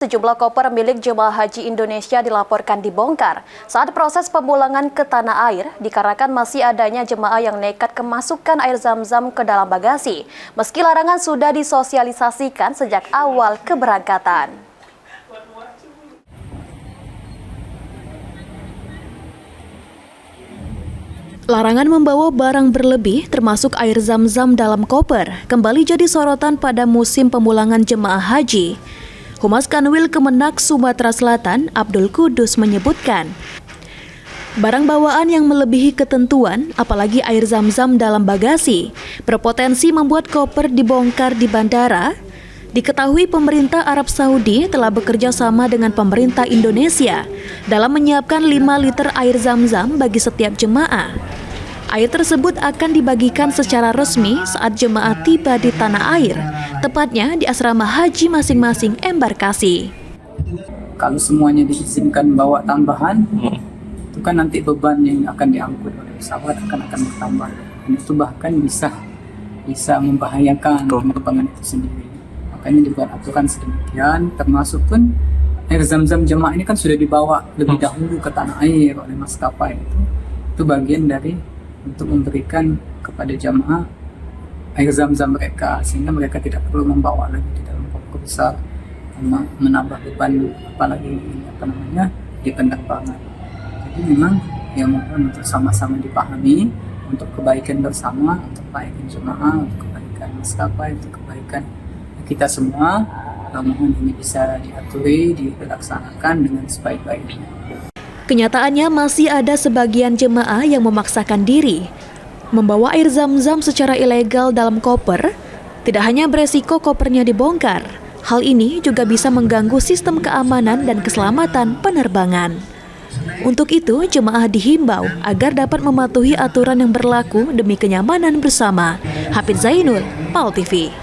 Sejumlah koper milik jemaah haji Indonesia dilaporkan dibongkar saat proses pemulangan ke tanah air dikarenakan masih adanya jemaah yang nekat kemasukan air zam-zam ke dalam bagasi, meski larangan sudah disosialisasikan sejak awal keberangkatan. Larangan membawa barang berlebih termasuk air zam-zam dalam koper kembali jadi sorotan pada musim pemulangan jemaah haji. Humas Kanwil Kemenak Sumatera Selatan, Abdul Kudus menyebutkan, barang bawaan yang melebihi ketentuan, apalagi air zam-zam dalam bagasi, berpotensi membuat koper dibongkar di bandara. Diketahui pemerintah Arab Saudi telah bekerja sama dengan pemerintah Indonesia dalam menyiapkan 5 liter air zam-zam bagi setiap jemaah. Air tersebut akan dibagikan secara resmi saat jemaah tiba di tanah air, tepatnya di asrama haji masing-masing embarkasi. Kalau semuanya diizinkan bawa tambahan, itu kan nanti beban yang akan diangkut oleh pesawat akan bertambah. Dan itu bahkan bisa membahayakan penerbangan itu sendiri. Makanya dibuat aturan sedemikian, termasuk pun air zam-zam jemaah ini kan sudah dibawa lebih dahulu ke tanah air oleh maskapai itu. Itu bagian dari untuk memberikan kepada jamaah air zam-zam mereka sehingga mereka tidak perlu membawa lagi di dalam koper besar, menambah beban apalagi di penerbangan. Jadi memang yang mohon untuk sama-sama dipahami untuk kebaikan bersama, untuk kebaikan jemaah, untuk kebaikan maskapai, untuk kebaikan kita semua. Mohon ini bisa diaturi, dilaksanakan dengan sebaik-baiknya. Kenyataannya masih ada sebagian jemaah yang memaksakan diri membawa air zam-zam secara ilegal dalam koper. Tidak hanya beresiko kopernya dibongkar, hal ini juga bisa mengganggu sistem keamanan dan keselamatan penerbangan. Untuk itu, jemaah dihimbau agar dapat mematuhi aturan yang berlaku demi kenyamanan bersama. Hafid Zainul, PAL TV.